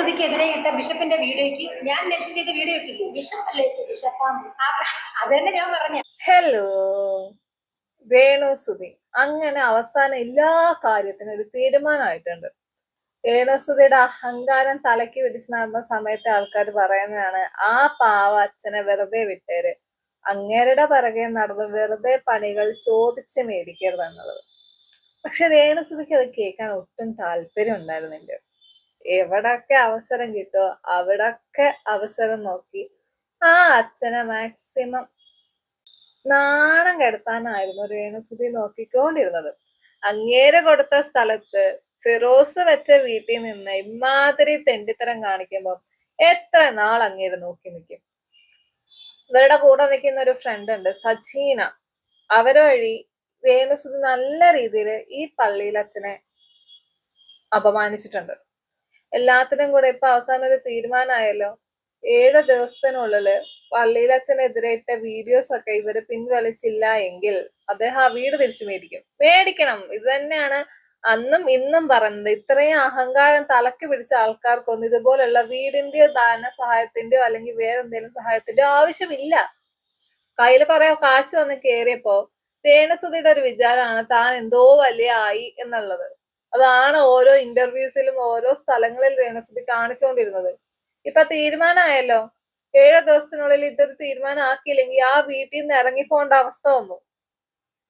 രേണുസുതിക്കെതിരെ ഇട്ട ബിഷപ്പിന്റെ വീഡിയോയ്ക്ക് ഞാൻ മെൻഷൻ ചെയ്ത വീഡിയോ ഇട്ടില്ലേ? ബിഷപ്പല്ലേ ബിഷപ്പാണ്. അതന്നെ ഞാൻ പറഞ്ഞ. ഹലോ, രേണുസുതി അങ്ങനെ അവസാനം എല്ലാ കാര്യത്തിനും ഒരു തീരുമാനമായിട്ടുണ്ട്. രേണുസുതിയുടെ അഹങ്കാരം തലയ്ക്ക് പിടിച്ച് നടന്ന സമയത്ത് ആൾക്കാർ പറയുന്നതാണ്, ആ പാവ അച്ഛനെ വെറുതെ വിട്ടേര്, അങ്ങേരുടെ പിറകെ നടന്ന് വെറുതെ പണികൾ ചോദിച്ച് മേടിക്കരുത് എന്നുള്ളത്. പക്ഷെ രേണുസുതിക്ക് അത് കേൾക്കാൻ ഒട്ടും താല്പര്യം ഉണ്ടായിരുന്നില്ല. എവിടൊക്കെ അവസരം കിട്ടുമോ അവിടൊക്കെ അവസരം നോക്കി ആ അച്ഛനെ മാക്സിമം നാണം കെടുത്താനായിരുന്നു രേണുസുതി നോക്കിക്കൊണ്ടിരുന്നത്. അങ്ങേര് കൊടുത്ത സ്ഥലത്ത് ഫിറോസ് വെച്ച വീട്ടിൽ നിന്ന് ഇമാതിരി തെണ്ടിത്തരം കാണിക്കുമ്പോ എത്ര നാൾ അങ്ങേര് നോക്കി നിൽക്കും? ഇവരുടെ കൂടെ നിൽക്കുന്ന ഒരു ഫ്രണ്ട് ഉണ്ട്, സജീന. അവരെ വഴി രേണുസുതി നല്ല രീതിയിൽ ഈ പള്ളിയിൽ അച്ഛനെ അപമാനിച്ചിട്ടുണ്ട്. എല്ലാത്തിനും കൂടെ ഇപ്പൊ അവസാനം ഒരു തീരുമാനമായല്ലോ. 7 ദിവസത്തിനുള്ളില് പള്ളിയിലച്ഛനെതിരെ ഇട്ട വീഡിയോസ് ഒക്കെ ഇവര് പിൻവലിച്ചില്ല എങ്കിൽ അദ്ദേഹം ആ വീട് തിരിച്ചു മേടിക്കണം. ഇത് തന്നെയാണ് അന്നും ഇന്നും പറയുന്നത്. ഇത്രയും അഹങ്കാരം തലക്ക് പിടിച്ച ആൾക്കാർക്കൊന്നും ഇതുപോലുള്ള വീടിന്റെയോ ധനസഹായത്തിന്റെയോ അല്ലെങ്കിൽ വേറെ എന്തെങ്കിലും സഹായത്തിന്റെയോ ആവശ്യമില്ല. കയ്യിൽ കുറെ കാശ് വന്ന് കേറിയപ്പോ രേണുസുതിയുടെ ഒരു വിചാരമാണ് താൻ എന്തോ വലിയ ആയി എന്നുള്ളത്. അതാണ് ഓരോ ഇന്റർവ്യൂസിലും ഓരോ സ്ഥലങ്ങളിൽ രേണുസുതി കാണിച്ചുകൊണ്ടിരുന്നത്. ഇപ്പൊ തീരുമാനമായല്ലോ. 7 ദിവസത്തിനുള്ളിൽ ഇതൊരു തീരുമാനം ആക്കിയില്ലെങ്കിൽ ആ വീട്ടിൽ നിന്ന് ഇറങ്ങിപ്പോണ്ട അവസ്ഥ വന്നു.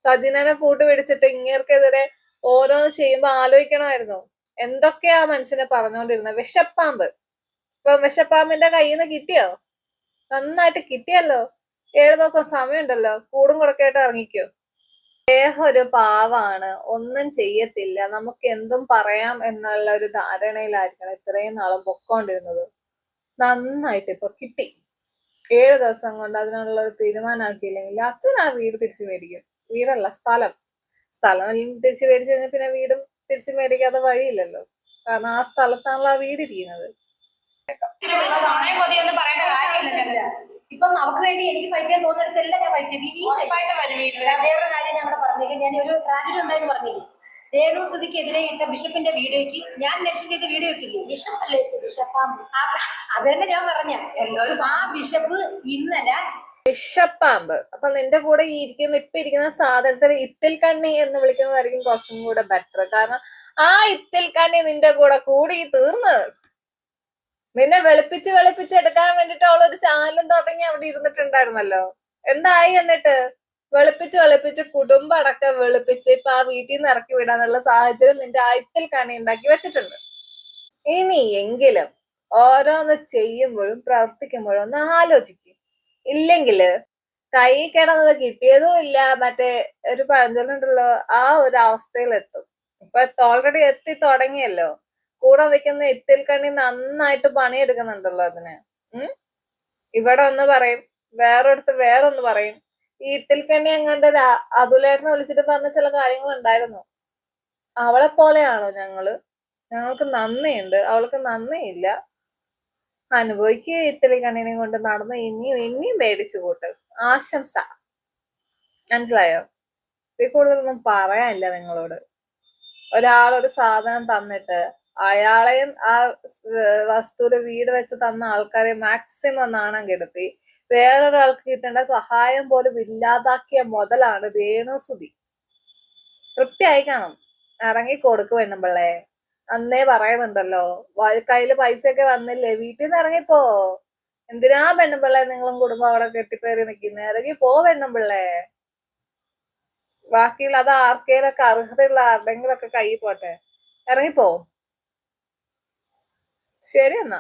സജിനനെ കൂട്ടുപിടിച്ചിട്ട് ഇങ്ങേർക്കെതിരെ ഓരോന്ന് ചെയ്യുമ്പോ ആലോചിക്കണമായിരുന്നു എന്തൊക്കെയാ മനുഷ്യനെ പറഞ്ഞുകൊണ്ടിരുന്നത്. വിഷപ്പാമ്പ്. ഇപ്പൊ വിഷപ്പാമ്പിന്റെ കയ്യിൽ നിന്ന് കിട്ടിയോ? നന്നായിട്ട് കിട്ടിയല്ലോ. 7 ദിവസം സമയമുണ്ടല്ലോ, കൂടും കൊടുക്കായിട്ട് ഇറങ്ങിക്കോ. അദ്ദേഹം ഒരു പാവാണ്, ഒന്നും ചെയ്യത്തില്ല, നമുക്ക് എന്തും പറയാം എന്നുള്ള ഒരു ധാരണയിലായിരിക്കണം ഇത്രയും നാളും പൊക്കോണ്ടിരുന്നത്. നന്നായിട്ട് ഇപ്പൊ കിട്ടി. 7 ദിവസം കൊണ്ട് അതിനുള്ള ഒരു തീരുമാനമാക്കിയില്ലെങ്കിൽ അച്ഛൻ ആ വീട് തിരിച്ചു മേടിക്കും. വീടല്ല, സ്ഥലം തിരിച്ചു മേടിച്ചു കഴിഞ്ഞാൽ പിന്നെ വീടും തിരിച്ചു മേടിക്കാതെ വഴിയില്ലല്ലോ. കാരണം ആ സ്ഥലത്താണല്ലോ ആ വീട് ഇരിക്കുന്നത്. ഇപ്പം അവർക്ക് വേണ്ടി എനിക്ക് ഫൈറ്റ് ചെയ്യാൻ തോന്നിയെടുത്തെല്ലാം ഞാൻ ഫൈറ്റ് ചെയ്യും. വേറൊരു കാര്യം ഞാൻ അവിടെ പറഞ്ഞേക്കും, ഞാൻ ഒരു ട്രാജഡി ഉണ്ടായെന്ന് പറഞ്ഞില്ലേ? രേണുസുതിക്കെതിരെ ഇട്ട ബിഷപ്പിന്റെ വീഡിയോയ്ക്ക് ഞാൻ മെൻഷൻ ചെയ്ത വീഡിയോ ഇട്ടില്ലേ? ബിഷപ്പല്ലേ ബിഷപ്പാമ്പ്. അതന്നെ ഞാൻ പറഞ്ഞ. ആ ബിഷപ്പ് ഇന്നലെ വിഷപ്പാമ്പ്. അപ്പൊ നിന്റെ കൂടെ ഇപ്പൊ ഇരിക്കുന്ന സാധനത്തിന് ഇത്തിൽ കണ്ണി എന്ന് വിളിക്കുന്നതായിരിക്കും കുറച്ചും കൂടെ ബെറ്റർ. കാരണം ആ ഇത്തിൽ കണ്ണി നിന്റെ കൂടെ കൂടി തീർന്ന് നിന്നെ വെളുപ്പിച്ച് എടുക്കാൻ വേണ്ടിട്ട് അവളൊരു ചാനലും തുടങ്ങി അവിടെ ഇരുന്നിട്ടുണ്ടായിരുന്നല്ലോ. എന്തായി എന്നിട്ട്? വെളുപ്പിച്ച് കുടുംബം അടക്കം വെളുപ്പിച്ച് ഇപ്പൊ ആ വീട്ടിൽ നിന്ന് ഇറക്കി വിടാനുള്ള സാഹചര്യം നിന്റെ ആയത്തിൽ കണി ഉണ്ടാക്കി വെച്ചിട്ടുണ്ട്. ഇനിയെങ്കിലും ഓരോന്ന് ചെയ്യുമ്പോഴും പ്രവർത്തിക്കുമ്പോഴും ഒന്ന് ആലോചിക്കും. ഇല്ലെങ്കില് കൈ കിടന്നത് കിട്ടിയതും ഇല്ല, മറ്റേ ഒരു പഴഞ്ചൊല്ലുണ്ടല്ലോ, ആ ഒരു അവസ്ഥയിലെത്തും. ഇപ്പൊ ഓൾറെഡി എത്തി തുടങ്ങിയല്ലോ. കൂടെ നിൽക്കുന്ന ഇത്തിൽ കണ്ണി നന്നായിട്ട് പണിയെടുക്കുന്നുണ്ടല്ലോ അതിന്. ഇവിടെ ഒന്ന് പറയും, വേറൊരിടത്ത് വേറൊന്ന് പറയും. ഈ ഇത്തിൽ കണ്ണി അങ്ങാണ്ട് അതുലേട്ടനെ വിളിച്ചിട്ട് പറഞ്ഞ ചില കാര്യങ്ങൾ ഉണ്ടായിരുന്നു. അവളെ പോലെയാണോ ഞങ്ങൾക്ക് നന്ദിയുണ്ട്, അവൾക്ക് നന്ദിയില്ല. അനുഭവിക്കുക ഇത്തിരി കണ്ണിനെ കൊണ്ട് നടന്ന് ഇനിയും മേടിച്ചു കൂട്ട്. ആശംസ. മനസ്സിലായോ? ഇതിൽ കൂടുതലൊന്നും പറയാനില്ല നിങ്ങളോട്. ഒരാളൊരു സാധനം തന്നിട്ട് അയാളെയും ആ വസ്തുവിന്റെ വീട് വെച്ച് തന്ന ആൾക്കാരെ മാക്സിമം നാണം കെടുത്തി വേറൊരാൾക്ക് കിട്ടേണ്ട സഹായം പോലും ഇല്ലാതാക്കിയ മുതലാണ് രേണുസുതി. തൃപ്തിയായി കാണും. ഇറങ്ങി കൊടുക്കും പെണ്ണുമ്പിള്ളേ. അന്നേ പറയുന്നുണ്ടല്ലോ, കയ്യില് പൈസയൊക്കെ വന്നില്ലേ, വീട്ടിൽ നിന്ന് ഇറങ്ങിപ്പോ. എന്തിനാ പെണ്ണുമ്പിള്ളേ നിങ്ങളും കുടുംബം അവിടെ കെട്ടിപ്പേറി നിൽക്കുന്നേ? ഇറങ്ങി പോ പെണ്ണുമ്പിള്ളേ. ബാക്കിയുള്ള അത് ആർക്കേലൊക്കെ അർഹതയുള്ള ആരുടെങ്കിലൊക്കെ കയ്യിൽ പോട്ടെ. ഇറങ്ങിപ്പോ. ശരി എന്നാ.